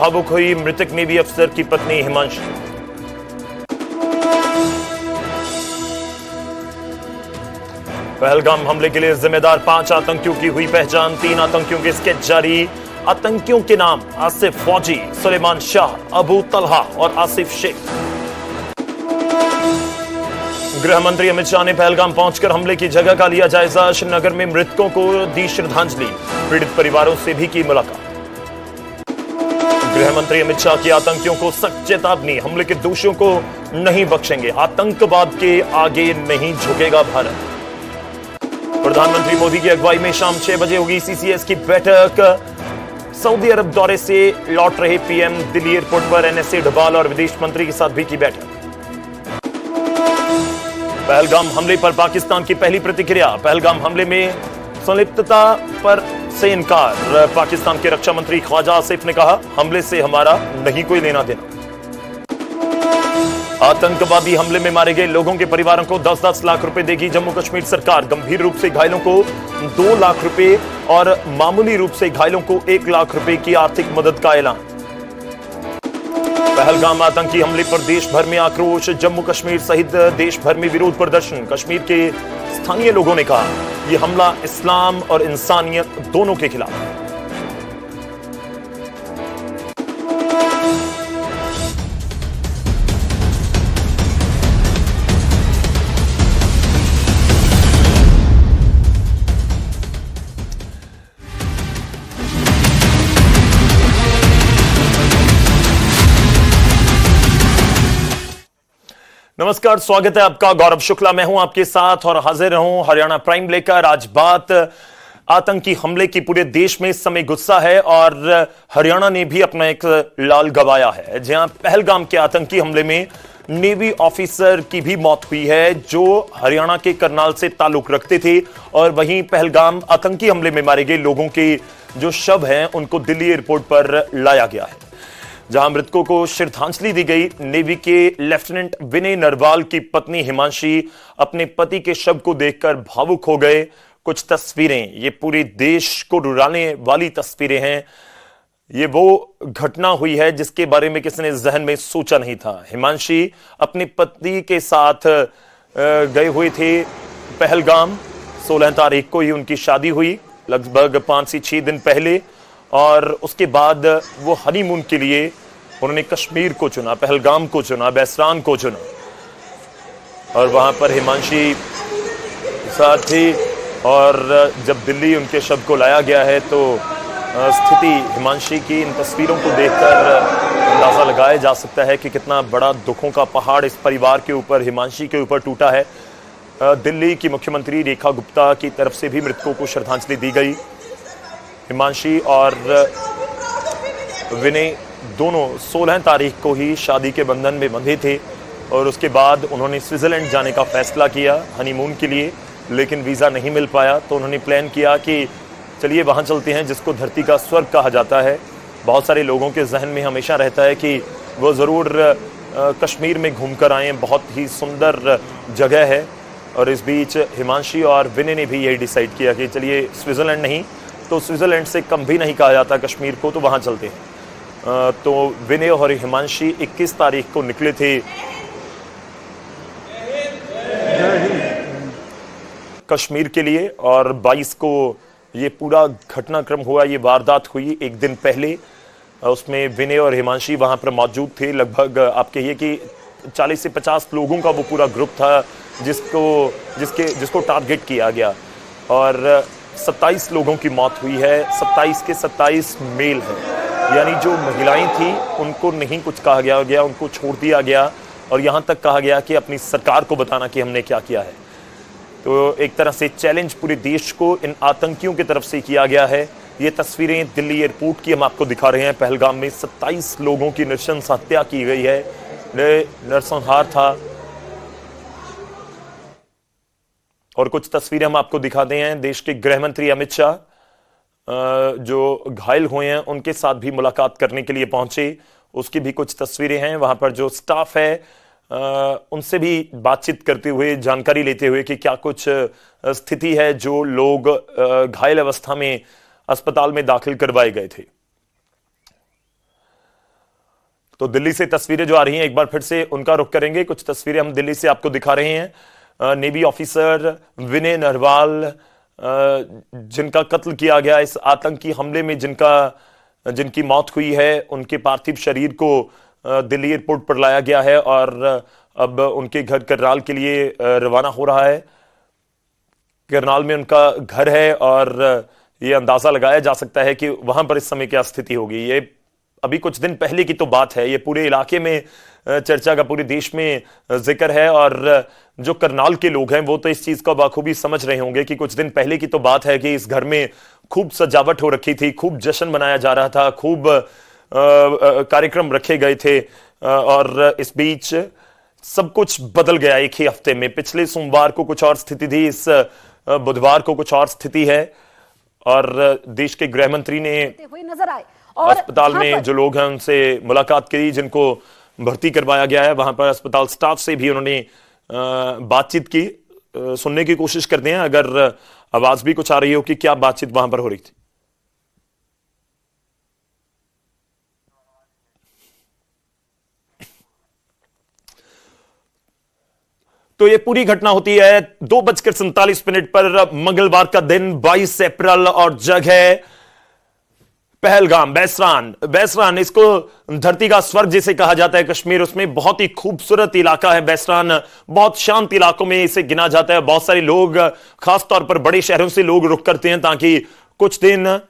भावुक हुई मृतक नेवी अफसर की पत्नी हिमांशी। पहलगाम हमले के लिए जिम्मेदार 5 आतंकियों की हुई पहचान। 3 आतंकियों के स्केच जारी। आतंकियों के नाम आसिफ फौजी, सुलेमान शाह, अबू तलहा और आसिफ शेख। गृह मंत्री अमित शाह ने पहलगाम पहुंचकर हमले की जगह का लिया जायजा। श्रीनगर में मृतकों को दी श्रद्धांजलि। पीड़ित परिवारों से भी की मुलाकात। गृह मंत्री अमित शाह की आतंकियों को सख्त चेतावनी। हमले के दोषियों को नहीं बख्शेंगे। आतंकवाद के आगे नहीं झुकेगा भारत। प्रधानमंत्री मोदी की अगुवाई में शाम 6 बजे होगी सीसीएस की बैठक। सऊदी अरब दौरे से लौट रहे पीएम दिल्ली एयरपोर्ट पर एनएसए डोभाल और विदेश मंत्री के साथ भी की बैठक। पहलगाम हमले पर पाकिस्तान की पहली प्रतिक्रिया। पहलगाम हमले में संलिप्तता पर से इनकार। पाकिस्तान के रक्षा मंत्री ख्वाजा आसिफ ने कहा, हमले से हमारा नहीं कोई लेना देना। आतंकवादी हमले में मारे गए लोगों के परिवारों को 10-10 लाख रुपए देगी जम्मू कश्मीर सरकार। गंभीर रूप से घायलों को 2 लाख रुपए और मामूली रूप से घायलों को 1 लाख रुपए की आर्थिक मदद का ऐलान। पहलगाम आतंकी हमले पर देश भर में आक्रोश। जम्मू कश्मीर सहित देश भर में विरोध प्रदर्शन। कश्मीर के स्थानीय लोगों ने कहा, यह हमला इस्लाम और इंसानियत दोनों के खिलाफ। नमस्कार, स्वागत है आपका। गौरव शुक्ला मैं हूं आपके साथ और हाजिर हूं हरियाणा प्राइम लेकर। आज बात आतंकी हमले की पूरे देश में इस समय गुस्सा है और हरियाणा ने भी अपना एक लाल गवाया है, जहां पहलगाम के आतंकी हमले में नेवी ऑफिसर की भी मौत हुई है जो हरियाणा के करनाल से ताल्लुक रखते थे। और वहीं पहलगाम आतंकी हमले में मारे गए लोगों के जो शव हैं उनको दिल्ली एयरपोर्ट पर लाया गया है, जहां मृतकों को श्रद्धांजलि दी गई। नेवी के लेफ्टिनेंट विनय नरवाल की पत्नी हिमांशी अपने पति के शव को देखकर भावुक हो गए। कुछ तस्वीरें, ये पूरे देश को रुलाने वाली तस्वीरें हैं। ये वो घटना हुई है जिसके बारे में किसी ने जहन में सोचा नहीं था। हिमांशी अपने पति के साथ गए हुए थे पहलगाम। 16 तारीख को ही उनकी शादी हुई, लगभग 5 से 6 दिन पहले। और उसके बाद वो हनीमून के लिए उन्होंने कश्मीर को चुना, पहलगाम को चुना, बैसरान को चुना और वहां पर हिमांशी साथ थी। और जब दिल्ली उनके शव को लाया गया है तो स्थिति हिमांशी की इन तस्वीरों को देखकर अंदाजा लगाया जा सकता है कि कितना बड़ा दुखों का पहाड़ इस परिवार के ऊपर, हिमांशी के ऊपर टूटा है। दिल्ली की मुख्यमंत्री रेखा गुप्ता की तरफ से भी मृतकों को श्रद्धांजलि दी गई। हिमांशी और विनय दोनों 16 तारीख को ही शादी के बंधन में बंधे थे और उसके बाद उन्होंने स्विट्जरलैंड जाने का फैसला किया हनीमून के लिए, लेकिन वीज़ा नहीं मिल पाया। तो उन्होंने प्लान किया कि चलिए वहाँ चलते हैं जिसको धरती का स्वर्ग कहा जाता है। बहुत सारे लोगों के जहन में हमेशा रहता है कि वो ज़रूर कश्मीर में घूम कर आएँ, बहुत ही सुंदर जगह है। और इस बीच हिमांशी और विनय ने भी यही डिसाइड किया कि चलिए स्विट्ज़रलैंड नहीं तो स्विट्जरलैंड से कम भी नहीं कहा जाता कश्मीर को, तो वहां चलते हैं। तो विनय और हिमांशी 21 तारीख को निकले थे कश्मीर के लिए और 22 को ये पूरा घटनाक्रम हुआ, ये वारदात हुई एक दिन पहले। उसमें विनय और हिमांशी वहां पर मौजूद थे। लगभग आप कहिए कि 40 से 50 लोगों का वो पूरा ग्रुप था जिसको टारगेट किया गया और 27 लोगों की मौत हुई है। 27 के 27 मेल हैं, यानी जो महिलाएं थी उनको नहीं कुछ कहा गया, उनको छोड़ दिया गया और यहाँ तक कहा गया कि अपनी सरकार को बताना कि हमने क्या किया है। तो एक तरह से चैलेंज पूरे देश को इन आतंकियों की तरफ से किया गया है। ये तस्वीरें दिल्ली एयरपोर्ट की हम आपको दिखा रहे हैं। पहलगाम में 27 लोगों की नृशंस हत्या की गई है, नरसंहार था। और कुछ तस्वीरें हम आपको दिखाते हैं। देश के गृह मंत्री अमित शाह जो घायल हुए हैं उनके साथ भी मुलाकात करने के लिए पहुंचे, उसकी भी कुछ तस्वीरें हैं। वहां पर जो स्टाफ है उनसे भी बातचीत करते हुए, जानकारी लेते हुए कि क्या कुछ स्थिति है, जो लोग घायल अवस्था में अस्पताल में दाखिल करवाए गए थे। तो दिल्ली से तस्वीरें जो आ रही हैं एक बार फिर से उनका रुख करेंगे। कुछ तस्वीरें हम दिल्ली से आपको दिखा रहे हैं। नेवी ऑफिसर विनय नरवाल जिनका कत्ल किया गया इस आतंकी हमले में, जिनकी मौत हुई है, उनके पार्थिव शरीर को दिल्ली एयरपोर्ट पर लाया गया है और अब उनके घर करनाल के लिए रवाना हो रहा है। करनाल में उनका घर है और यह अंदाजा लगाया जा सकता है कि वहां पर इस समय क्या स्थिति होगी। ये अभी कुछ दिन पहले की तो बात है, ये पूरे इलाके में चर्चा का, पूरे देश में जिक्र है और जो करनाल के लोग हैं वो तो इस चीज का बाखूबी समझ रहे होंगे कि कुछ दिन पहले की तो बात है कि इस घर में खूब सजावट हो रखी थी, खूब जश्न मनाया जा रहा था, खूब कार्यक्रम रखे गए थे और इस बीच सब कुछ बदल गया एक ही हफ्ते में। पिछले सोमवार को कुछ और स्थिति थी, इस बुधवार को कुछ और स्थिति है और देश के गृह मंत्री ने नजर आए और अस्पताल में जो लोग हैं उनसे मुलाकात करी, जिनको भर्ती करवाया गया है। वहां पर अस्पताल स्टाफ से भी उन्होंने बातचीत की। सुनने की कोशिश करते हैं अगर आवाज भी कुछ आ रही हो कि क्या बातचीत वहां पर हो रही थी। तो ये पूरी घटना होती है 2:47 पर मंगलवार का दिन 22 अप्रैल और जगह पहलगाम, बैसरान इसको धरती का स्वर्ग जिसे कहा जाता है कश्मीर, उसमें बहुत ही खूबसूरत इलाका है बैसरान। बहुत शांत इलाकों में इसे गिना जाता है। बहुत सारे लोग, खासतौर पर बड़े शहरों से लोग रुक करते हैं ताकि कुछ दिन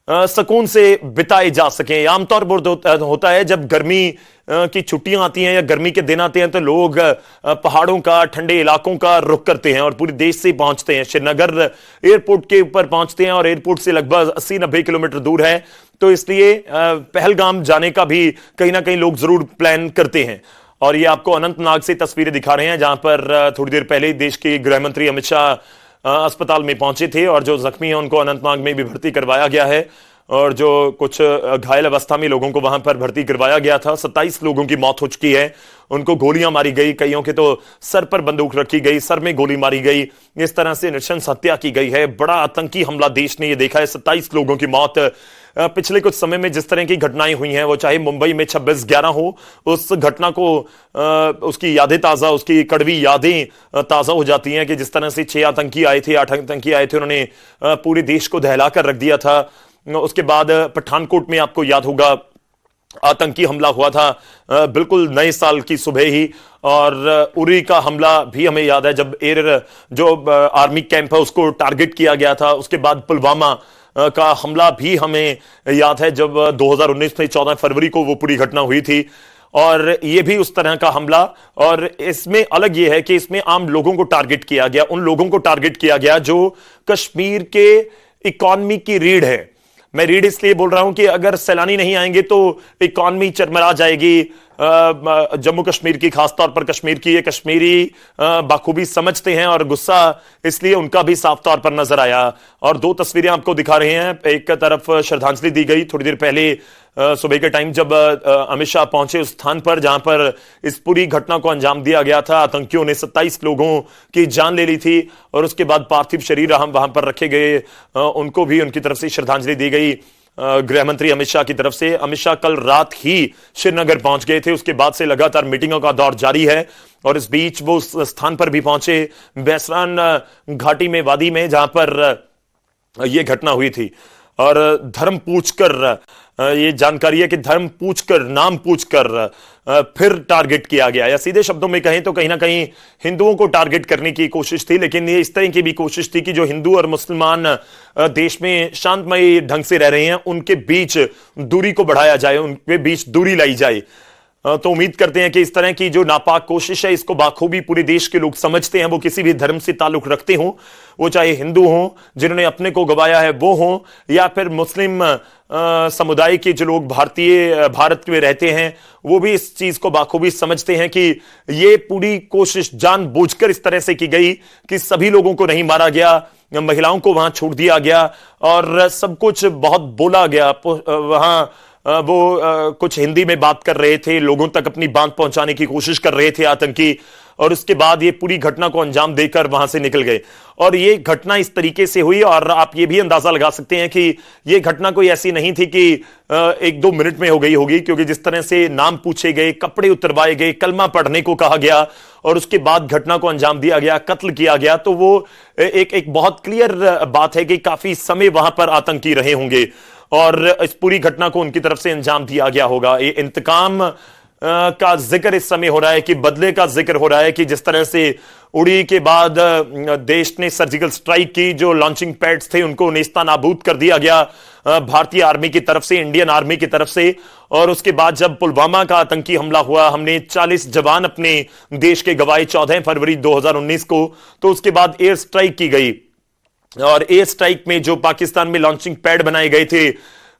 सुकून से बिताए जा सकें। आमतौर पर होता है जब गर्मी की छुट्टियां आती हैं या गर्मी के दिन आते हैं तो लोग पहाड़ों का, ठंडे इलाकों का रुख करते हैं और पूरे देश से पहुंचते हैं। श्रीनगर एयरपोर्ट के ऊपर पहुंचते हैं और एयरपोर्ट से लगभग 80-90 किलोमीटर दूर है, तो इसलिए पहलगाम जाने का भी कहीं ना कहीं लोग जरूर प्लान करते हैं। और ये आपको अनंतनाग से तस्वीरें दिखा रहे हैं जहां पर थोड़ी देर पहले देश के गृह मंत्री अमित शाह अस्पताल में पहुंचे थे और जो जख्मी हैं उनको अनंतनाग में भी भर्ती करवाया गया है और जो कुछ घायल अवस्था में लोगों को वहां पर भर्ती करवाया गया था। 27 लोगों की मौत हो चुकी है, उनको गोलियां मारी गई, कईयों के तो सर पर बंदूक रखी गई, सर में गोली मारी गई, इस तरह से नृशंस हत्या की गई है। बड़ा आतंकी हमला देश ने यह देखा है, 27 लोगों की मौत। पिछले कुछ समय में जिस तरह की घटनाएं हुई हैं, वो चाहे मुंबई में 26/11 हो, उस घटना को उसकी यादें ताजा, उसकी कड़वी यादें ताजा हो जाती हैं कि जिस तरह से 6 आतंकी आए थे, 8 आतंकी आए थे, उन्होंने पूरे देश को दहला कर रख दिया था। उसके बाद पठानकोट में आपको याद होगा आतंकी हमला हुआ था बिल्कुल नए साल की सुबह ही, और उरी का हमला भी हमें याद है जब जो आर्मी कैंप है उसको टारगेट किया गया था। उसके बाद पुलवामा का हमला भी हमें याद है जब 2019 में 14 फरवरी को वो पूरी घटना हुई थी, और ये भी उस तरह का हमला। और इसमें अलग ये है कि इसमें आम लोगों को टारगेट किया गया, उन लोगों को टारगेट किया गया जो कश्मीर के इकॉनमी की रीढ़ है। मैं रीढ़ इसलिए बोल रहा हूं कि अगर सैलानी नहीं आएंगे तो इकॉनमी चरमरा जाएगी जम्मू कश्मीर की, खासतौर पर कश्मीर की। ये कश्मीरी बाखूबी समझते हैं और गुस्सा इसलिए उनका भी साफ तौर पर नजर आया। और 2 तस्वीरें आपको दिखा रहे हैं। एक तरफ श्रद्धांजलि दी गई थोड़ी देर पहले सुबह के टाइम जब अमित शाह पहुंचे उस स्थान पर जहां पर इस पूरी घटना को अंजाम दिया गया था। आतंकियों ने 27 लोगों की जान ले ली थी और उसके बाद पार्थिव शरीर वहां पर रखे गए, उनको भी उनकी तरफ से श्रद्धांजलि दी गई गृह मंत्री अमित शाह की तरफ से। अमित शाह कल रात ही श्रीनगर पहुंच गए थे, उसके बाद से लगातार मीटिंगों का दौर जारी है और इस बीच वो उस स्थान पर भी पहुंचे बैसरान घाटी में, वादी में, जहां पर यह घटना हुई थी। और धर्म पूछकर, ये जानकारी है कि धर्म पूछकर, नाम पूछकर फिर टारगेट किया गया, या सीधे शब्दों में कहें तो कहीं ना कहीं हिंदुओं को टारगेट करने की कोशिश थी। लेकिन ये इस तरह की भी कोशिश थी कि जो हिंदू और मुसलमान देश में शांतमय ढंग से रह रहे हैं उनके बीच दूरी को बढ़ाया जाए, उनके बीच दूरी लाई जाए। तो उम्मीद करते हैं कि इस तरह की जो नापाक कोशिश है इसको बाखूबी पूरे देश के लोग समझते हैं, वो किसी भी धर्म से ताल्लुक रखते हों, वो चाहे हिंदू हों जिन्होंने अपने को गवाया है वो हों, या फिर मुस्लिम समुदाय के जो लोग भारत में रहते हैं वो भी इस चीज को बाखूबी समझते हैं कि ये पूरी कोशिश जानबूझकर इस तरह से की गई कि सभी लोगों को नहीं मारा गया, महिलाओं को वहां छोड़ दिया गया और सब कुछ बहुत बोला गया। वहां वो कुछ हिंदी में बात कर रहे थे, लोगों तक अपनी बात पहुंचाने की कोशिश कर रहे थे आतंकी, और उसके बाद ये पूरी घटना को अंजाम देकर वहां से निकल गए। और ये घटना इस तरीके से हुई, और आप ये भी अंदाजा लगा सकते हैं कि ये घटना कोई ऐसी नहीं थी कि 1-2 मिनट में हो गई होगी, क्योंकि जिस तरह से नाम पूछे गए, कपड़े उतरवाए गए, कलमा पढ़ने को कहा गया और उसके बाद घटना को अंजाम दिया गया, कत्ल किया गया, तो वो एक बहुत क्लियर बात है कि काफी समय वहां पर आतंकी रहे होंगे और इस पूरी घटना को उनकी तरफ से अंजाम दिया गया होगा। ये इंतकाम का जिक्र इस समय हो रहा है कि बदले का जिक्र हो रहा है कि जिस तरह से उड़ी के बाद देश ने सर्जिकल स्ट्राइक की, जो लॉन्चिंग पैड्स थे उनको नेस्ता नाबूद कर दिया गया भारतीय आर्मी की तरफ से, इंडियन आर्मी की तरफ से। और उसके बाद जब पुलवामा का आतंकी हमला हुआ, हमने 40 जवान अपने देश के गवाए 14 फरवरी 2019 को, तो उसके बाद एयर स्ट्राइक की गई और एयर स्ट्राइक में जो पाकिस्तान में लॉन्चिंग पैड बनाए गए थे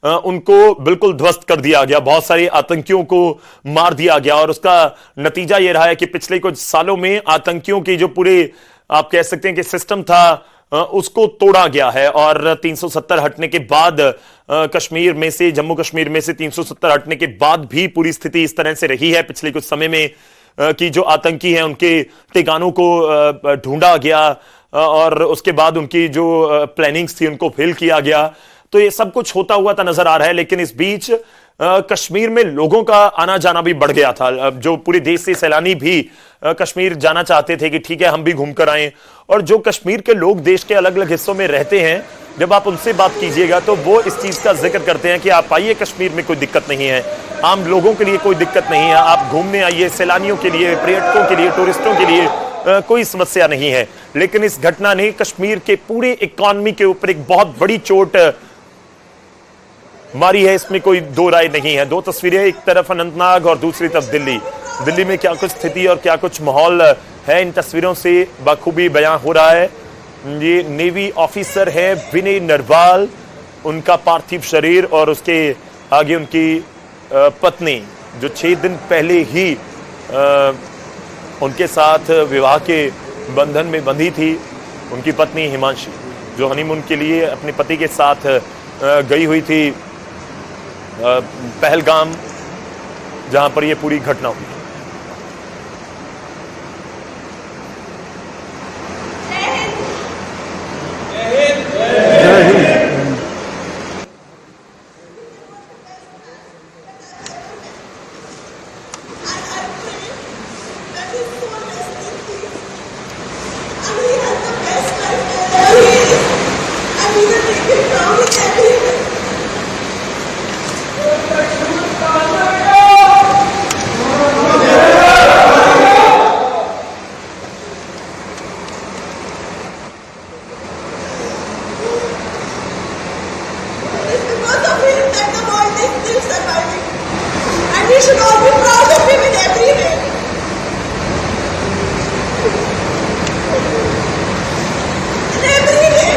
उनको बिल्कुल ध्वस्त कर दिया गया, बहुत सारे आतंकियों को मार दिया गया। और उसका नतीजा यह रहा है कि पिछले कुछ सालों में आतंकियों की जो पूरे आप कह सकते हैं कि सिस्टम था उसको तोड़ा गया है। और 370 हटने के बाद कश्मीर में से, जम्मू कश्मीर में से 370 हटने के बाद भी पूरी स्थिति इस तरह से रही है पिछले कुछ समय में कि जो आतंकी हैं उनके ठिकानों को ढूंढा गया और उसके बाद उनकी जो प्लानिंग्स थी उनको फेल किया गया। तो ये सब कुछ होता हुआ तो नजर आ रहा है, लेकिन इस बीच कश्मीर में लोगों का आना जाना भी बढ़ गया था। जो पूरे देश से सैलानी भी कश्मीर जाना चाहते थे कि ठीक है हम भी घूम कर आए। और जो कश्मीर के लोग देश के अलग अलग हिस्सों में रहते हैं, जब आप उनसे बात कीजिएगा तो वो इस चीज का जिक्र करते हैं कि आप आइए, कश्मीर में कोई दिक्कत नहीं है, आम लोगों के लिए कोई दिक्कत नहीं है, आप घूमने आइए, सैलानियों के लिए, पर्यटकों के लिए, टूरिस्टों के लिए कोई समस्या नहीं है। लेकिन इस घटना ने कश्मीर के पूरे इकोनॉमी के ऊपर एक बहुत बड़ी चोट मारी है, इसमें कोई दो राय नहीं है। दो तस्वीरें, एक तरफ अनंतनाग और दूसरी तरफ दिल्ली। दिल्ली में क्या कुछ स्थिति और क्या कुछ माहौल है, इन तस्वीरों से बखूबी बयां हो रहा है। ये नेवी ऑफिसर है विनय नरवाल, उनका पार्थिव शरीर और उसके आगे उनकी पत्नी, जो 6 दिन पहले ही उनके साथ विवाह के बंधन में बंधी थी, उनकी पत्नी हिमांशी, जो हनीमून के लिए अपने पति के साथ गई हुई थी पहलगाम, जहां पर यह पूरी घटना हुई। We should all be proud of him in every way. In every way.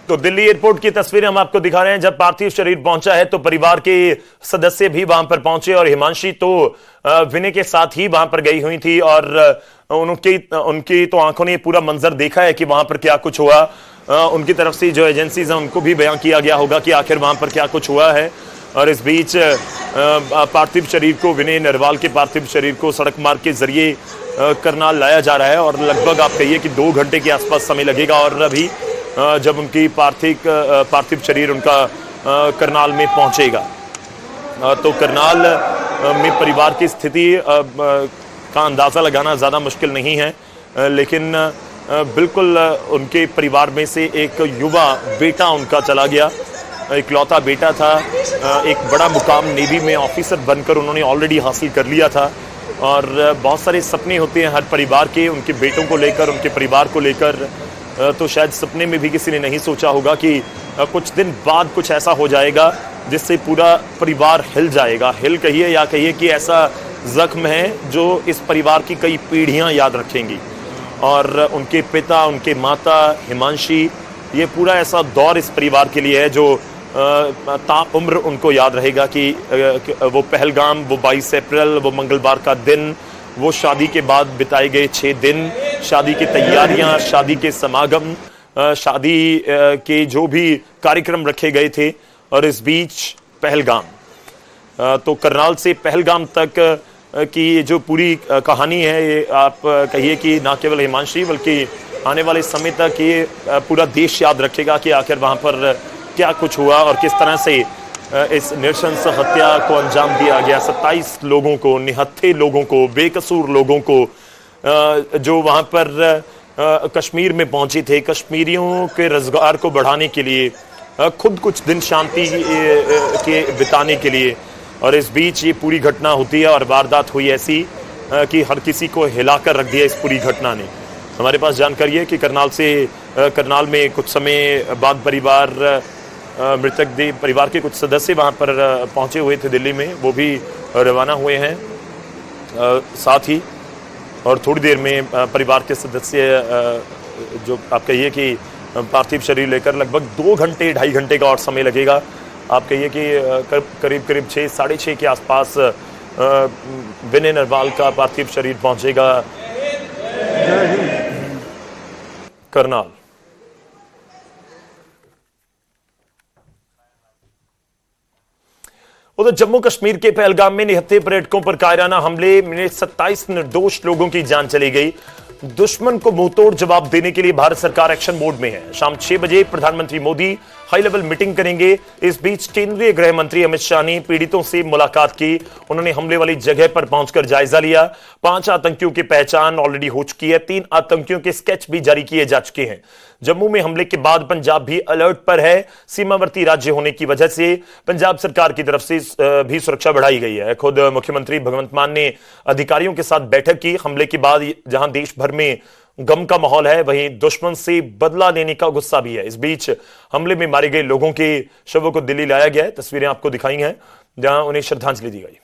तो दिल्ली एयरपोर्ट की तस्वीरें हम आपको दिखा रहे हैं। जब पार्थिव शरीर पहुंचा है तो परिवार के सदस्य भी वहां पर पहुंचे और हिमांशी तो विनय के साथ ही वहां पर गई हुई थी और उनकी तो आंखों ने पूरा मंजर देखा है कि वहां पर क्या कुछ हुआ। उनकी तरफ से जो एजेंसीज हैं उनको भी बयान किया गया होगा कि आखिर वहां पर क्या कुछ हुआ है। और इस बीच पार्थिव शरीर को, विनय नरवाल के पार्थिव शरीर को सड़क मार्ग के जरिए करनाल लाया जा रहा है और लगभग आप कहिए कि 2 घंटे के आसपास समय लगेगा। और अभी जब उनकी पार्थिव शरीर उनका करनाल में पहुंचेगा तो करनाल में परिवार की स्थिति का अंदाजा लगाना ज्यादा मुश्किल नहीं है, लेकिन बिल्कुल उनके परिवार में से एक युवा बेटा उनका चला गया इकलौता बेटा था। एक बड़ा मुकाम नेवी में ऑफिसर बनकर उन्होंने ऑलरेडी हासिल कर लिया था और बहुत सारे सपने होते हैं हर परिवार के, उनके बेटों को लेकर, उनके परिवार को लेकर। तो शायद सपने में भी किसी ने नहीं सोचा होगा कि कुछ दिन बाद कुछ ऐसा हो जाएगा जिससे पूरा परिवार हिल जाएगा। हिल कहिए या कहिए कि ऐसा जख्म है जो इस परिवार की कई पीढ़ियां याद रखेंगी। और उनके पिता, उनके माता हिमांशी, ये पूरा ऐसा दौर इस परिवार के लिए है जो ताउम्र उनको याद रहेगा कि वो पहलगाम, वो 22 अप्रैल, वो मंगलवार का दिन, वो शादी के बाद बिताए गए 6 दिन, शादी की तैयारियां, शादी के समागम, शादी के जो भी कार्यक्रम रखे गए थे, और इस बीच पहलगाम। तो करनाल से पहलगाम तक की ये जो पूरी कहानी है, ये आप कहिए कि ना केवल हिमांशी बल्कि आने वाले समय तक ये पूरा देश याद रखेगा कि आखिर वहाँ पर क्या कुछ हुआ और किस तरह से इस नृशंस हत्या को अंजाम दिया गया। 27 लोगों को, निहत्थे लोगों को, बेकसूर लोगों को, जो वहाँ पर कश्मीर में पहुंचे थे, कश्मीरियों के रोजगार को बढ़ाने के लिए, खुद कुछ दिन शांति के बिताने के लिए, और इस बीच ये पूरी घटना होती है और वारदात हुई ऐसी कि हर किसी को हिलाकर रख दिया इस पूरी घटना ने। हमारे पास जानकारी है कि करनाल में कुछ समय बाद मृतक परिवार के कुछ सदस्य वहां पर पहुंचे हुए थे दिल्ली में, वो भी रवाना हुए हैं साथ ही। और थोड़ी देर में परिवार के सदस्य जो आप कहिए कि पार्थिव शरीर लेकर लगभग 2 घंटे 2.5 घंटे का और समय लगेगा। आप कहिए कि करीब 6, साढ़े 6 के आसपास विनय नरवाल का पार्थिव शरीर पहुंचेगा करनाल। उधर जम्मू कश्मीर के पहलगाम में निहत्थे पर्यटकों पर कायराना हमले में 27 निर्दोष लोगों की जान चली गई। दुश्मन को मुंहतोड़ जवाब देने के लिए भारत सरकार एक्शन मोड में है। शाम 6 बजे प्रधानमंत्री मोदी हाई लेवल मीटिंग करेंगे। इस बीच केंद्रीय गृह मंत्री अमित शाह ने पीड़ितों से मुलाकात की। उन्होंने हमले वाली जगह पर पहुंचकर जायजा लिया। 5 आतंकियों की पहचान ऑलरेडी हो चुकी है। 3 आतंकियों के स्केच भी जारी किए जा चुके हैं। जम्मू में हमले के बाद पंजाब भी अलर्ट पर है। सीमावर्ती राज्य होने की वजह से पंजाब सरकार की तरफ से भी सुरक्षा बढ़ाई गई है। खुद मुख्यमंत्री भगवंत मान ने अधिकारियों के साथ बैठक की। हमले के बाद जहां देश भर में गम का माहौल है, वहीं दुश्मन से बदला लेने का गुस्सा भी है। इस बीच हमले में मारे गए लोगों के शवों को दिल्ली लाया गया है। तस्वीरें आपको दिखाई हैं जहां उन्हें श्रद्धांजलि दी गई।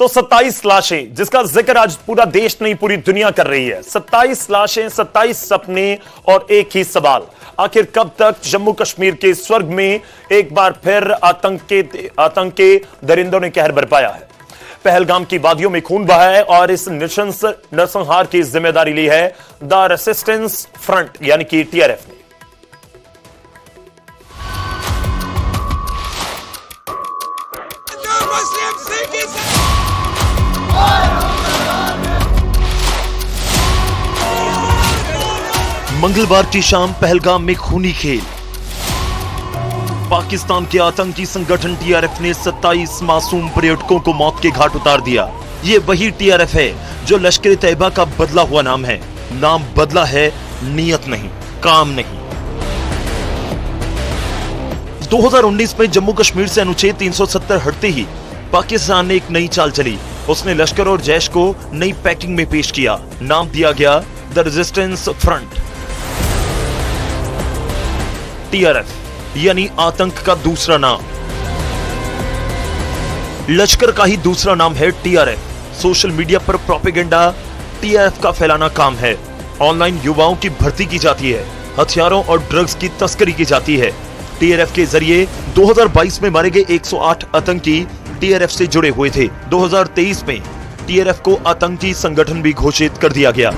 तो 27 लाशें, जिसका जिक्र आज पूरा देश नहीं पूरी दुनिया कर रही है। 27 लाशें, 27 सपने और एक ही सवाल, आखिर कब तक जम्मू कश्मीर के स्वर्ग में एक बार फिर आतंक के दरिंदों ने कहर बरपाया है। पहलगाम की वादियों में खून बहा है और इस नृशंस नरसंहार की जिम्मेदारी ली है द रेसिस्टेंस फ्रंट यानी कि TRF ने। मंगलवार की शाम पहलगाम में खूनी खेल। पाकिस्तान के आतंकी संगठन TRF ने 27 मासूम पर्यटकों को मौत के घाट उतार दिया। ये वही TRF है जो लश्कर तैयबा का बदला हुआ नाम है। नाम बदला है, नीयत नहीं, काम नहीं। 2019 में जम्मू कश्मीर से अनुच्छेद 370 हटते ही पाकिस्तान ने एक नई चाल चली। उसने लश्कर और जैश को नई पैकिंग में पेश किया। नाम दिया गया द रेजिस्टेंस फ्रंट, TRF यानी आतंक का दूसरा नाम। लश्कर का ही दूसरा नाम है TRF। सोशल मीडिया पर प्रोपेगेंडा TRF का फैलाना काम है। ऑनलाइन युवाओं की भर्ती की जाती है। हथियारों और ड्रग्स की तस्करी की जाती है। TRF के जरिए 2022 में मारे गए 108 आतंकी TRF से जुड़े हुए थे। 2023 में TRF को आतंकी संगठन भी घोषित कर दिया गया।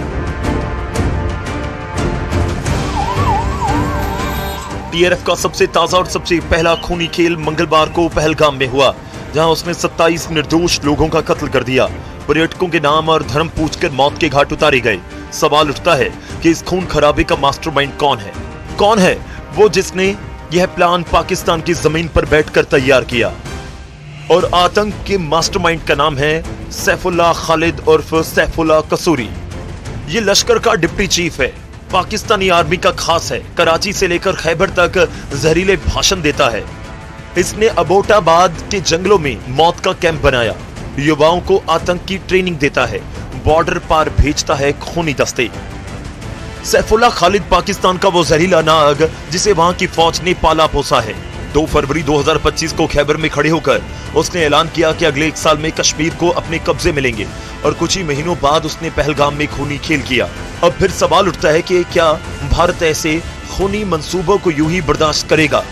TRF का सबसे ताजा और सबसे पहला खूनी खेल मंगलवार को पहलगाम में हुआ, जहां उसने 27 निर्दोष लोगों का कत्ल कर दिया। पर्यटकों के नाम और धर्म पूछकर मौत के घाट उतारे गए। सवाल उठता है कि इस खून खराबे का मास्टरमाइंड कौन है? कौन है वो जिसने यह प्लान पाकिस्तान की जमीन पर बैठकर तैयार किया और आतंक के मास्टरमाइंड का नाम है सैफुल्लाह खालिद उर्फ सैफुल्लाह कसूरी। ये लश्कर का डिप्टी चीफ है, पाकिस्तानी आर्मी का खास है, कराची से लेकर खैबर तक जहरीले भाषण देता है। इसने अबोटाबाद के जंगलों में मौत का कैंप बनाया, युवाओं को आतंक की ट्रेनिंग देता है, बॉर्डर पार भेजता है खूनी दस्ते। सैफुल्लाह खालिद पाकिस्तान का वो जहरीला नाग जिसे वहां की फौज ने पाला पोसा है। 2 फरवरी 2025 को खैबर में खड़े होकर उसने ऐलान किया कि अगले 1 साल में कश्मीर को अपने कब्जे में लेंगे और कुछ ही महीनों बाद उसने पहलगाम में खूनी खेल किया। अब फिर सवाल उठता है कि क्या भारत ऐसे खूनी मंसूबों को यूं ही बर्दाश्त करेगा?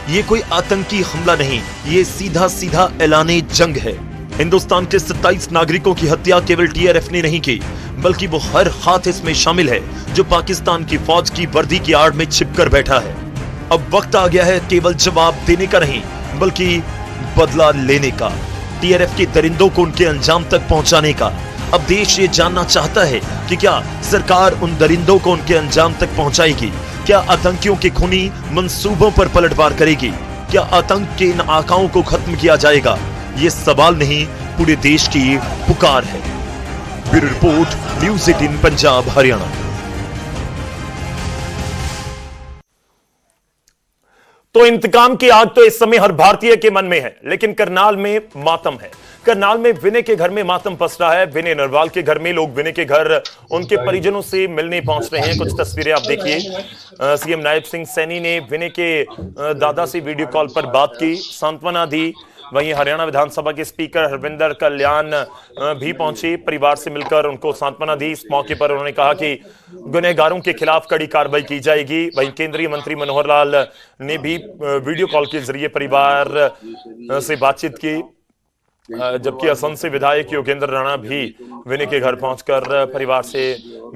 ये कोई आतंकी हमला नहीं, ये सीधा सीधा ऐलाने जंग है। हिंदुस्तान के 27 नागरिकों की हत्या केवल टीआरएफ ने नहीं की, बल्कि वो हर हाथ इसमें शामिल है जो पाकिस्तान की फौज की वर्दी की आड़ में छिपकर बैठा है। अब वक्त आ गया है केवल जवाब देने का नहीं, बल्कि बदला लेने का, टीआरएफ के दरिंदों को उनके अंजाम तक पहुंचाने का। अब देश ये जानना चाहता है कि क्या सरकार उन दरिंदों को उनके अंजाम तक पहुंचाएगी? क्या आतंकियों के खूनी मंसूबों पर पलटवार करेगी? क्या आतंक के इन आकाओं को खत्म किया जाएगा? ये सवाल नहीं, पूरे देश की पुकार है। Bureau report, news 18 Punjab Haryana. तो इंतकाम की आग तो इस समय हर भारतीय के मन में है, लेकिन करनाल में मातम है। करनाल में विनय के घर में मातम पस रहा है। विनय नरवाल के घर में लोग विनय के घर उनके परिजनों से मिलने पहुंच रहे हैं। कुछ तस्वीरें आप देखिए। सीएम नायब सिंह सैनी ने विनय के दादा से वीडियो कॉल पर बात की, सांत्वना दी। वहीं हरियाणा विधानसभा के स्पीकर हरविंदर कल्याण भी पहुंचे, परिवार से मिलकर उनको सांत्वना दी। इस मौके पर उन्होंने कहा कि गुनहगारों के खिलाफ कड़ी कार्रवाई की जाएगी। वहीं केंद्रीय मंत्री मनोहर लाल ने भी वीडियो कॉल के जरिए परिवार से बातचीत की, जबकि असम से विधायक योगेंद्र राणा भी विनय के घर पहुंचकर परिवार से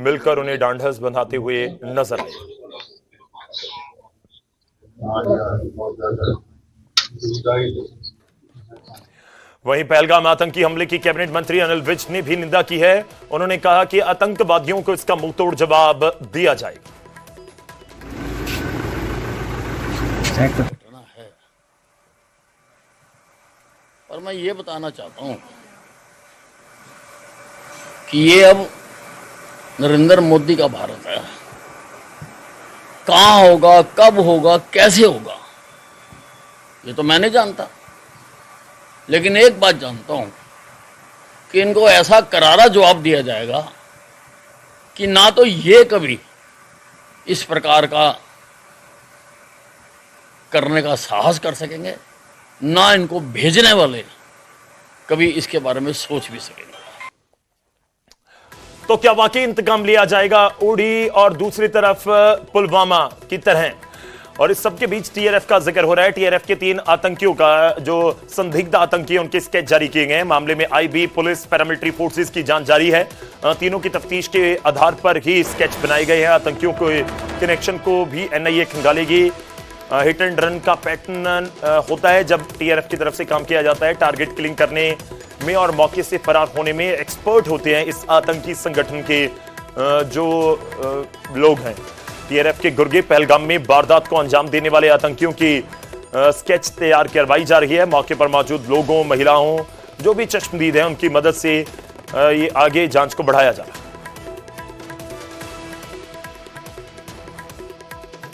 मिलकर उन्हें ढांढस बंधाते हुए नजर आए। वहीं पहलगाम आतंकी हमले की कैबिनेट मंत्री अनिल विज ने भी निंदा की है। उन्होंने कहा कि आतंकवादियों को इसका मुंहतोड़ जवाब दिया जाएगा। और मैं ये बताना चाहता हूं कि ये अब नरेंद्र मोदी का भारत है। कहां होगा, कब होगा, कैसे होगा, ये तो मैं नहीं जानता, लेकिन एक बात जानता हूं कि इनको ऐसा करारा जवाब दिया जाएगा कि ना तो ये कभी इस प्रकार का करने का साहस कर सकेंगे, ना इनको भेजने वाले कभी इसके बारे में सोच भी सकेंगे। तो क्या वाकई इंतकाम लिया जाएगा उड़ी और दूसरी तरफ पुलवामा की तरह? और इस सबके बीच टीआरएफ का जिक्र हो रहा है। टीआरएफ के 3 आतंकियों का जो संदिग्ध आतंकी उनके स्केच जारी किए गए हैं। मामले में आईबी, पुलिस, पैरामिलिट्री फोर्सेस की जांच जारी है। तीनों की तफ्तीश के आधार पर ही स्केच बनाए गए हैं। आतंकियों को कनेक्शन को भी एनआईए खंगालेगी। हिट एंड रन का पैटर्न होता है जब टीआरएफ की तरफ से काम किया जाता है। टारगेट किलिंग करने में और मौके से फरार होने में एक्सपर्ट होते हैं इस आतंकी संगठन के जो लोग हैं। टीआरएफ के गुर्गे पहलगाम में वारदात को अंजाम देने वाले आतंकियों की स्केच तैयार करवाई जा रही है। मौके पर मौजूद लोगों, महिलाओं जो भी चश्मदीद हैं, उनकी मदद से ये आगे जांच को बढ़ाया जा रहा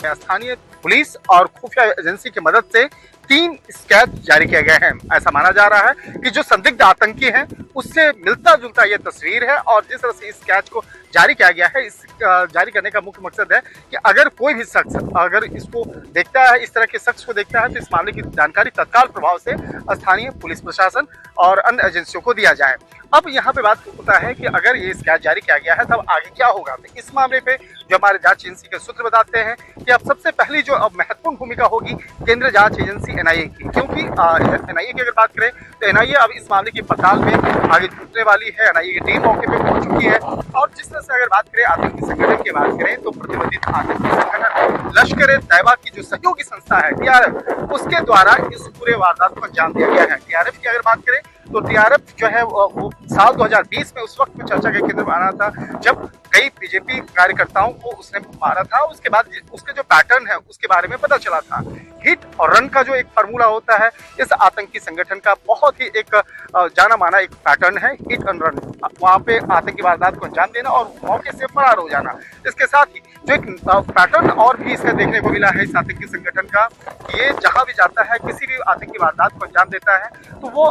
है। स्थानीय पुलिस और खुफिया एजेंसी की मदद से 3 स्केच जारी किए गए हैं। ऐसा माना जा रहा है कि जो संदिग्ध आतंकी हैं उससे मिलता जुलता यह तस्वीर है और जिस तरह से इस स्केच को जारी किया गया है, इस जारी करने का मुख्य मकसद है कि अगर कोई भी शख्स अगर इसको देखता है, इस तरह के शख्स को देखता है, तो इस मामले की जानकारी तत्काल प्रभाव से स्थानीय पुलिस प्रशासन और अन्य एजेंसियों को दिया जाए। अब यहाँ पे बात होता है कि अगर ये स्केच जारी किया गया है तब आगे क्या होगा। तो इस मामले पे जो हमारे जांच एजेंसी के सूत्र बताते हैं कि अब सबसे पहली जो अब महत्वपूर्ण भूमिका होगी केंद्रीय जांच एजेंसी एनआईए की, क्योंकि एनआईए की अगर बात करें तो एनआईए अब इस मामले की पड़ताल में आगे जुटने वाली है। एनआईए की टीम मौके पे पहुंच चुकी है और जिस तरह से अगर बात करें आतंकी संगठन की बात करें तो प्रतिबंधित आतंकी संगठन लश्कर-ए-तैयबा की जो सहयोगी संस्था है टीआरएफ, उसके द्वारा इस पूरे वारदात को अंजाम दिया गया है। टीआरएफ की अगर बात करें तो टीआरएफ जो है वो साल 2020 में उस वक्त में चर्चा के केंद्र में आ रहा था, जब कई बीजेपी कार्यकर्ताओं को उसने मारा था। उसके बाद उसके जो पैटर्न है उसके बारे में पता चला था। हिट और रन का जो एक फार्मूला होता है इस आतंकी संगठन का, बहुत ही एक जाना माना एक पैटर्न है, हिट एंड रन। वहां पे आतंकी वारदात को अंजाम देना और मौके से फरार हो जाना। इसके साथ ही जो एक पैटर्न और भी इसका देखने को मिला है इस आतंकी संगठन का, ये जहां भी जाता है किसी भी आतंकी वारदात को अंजाम देता है तो वो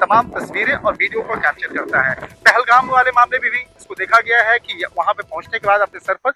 तमाम तस्वीरें और वीडियो को कैप्चर करता है। पहलगाम वाले मामले में भी इसको देखा गया है कि वहां पे पहुंचने के बाद अपने सर पर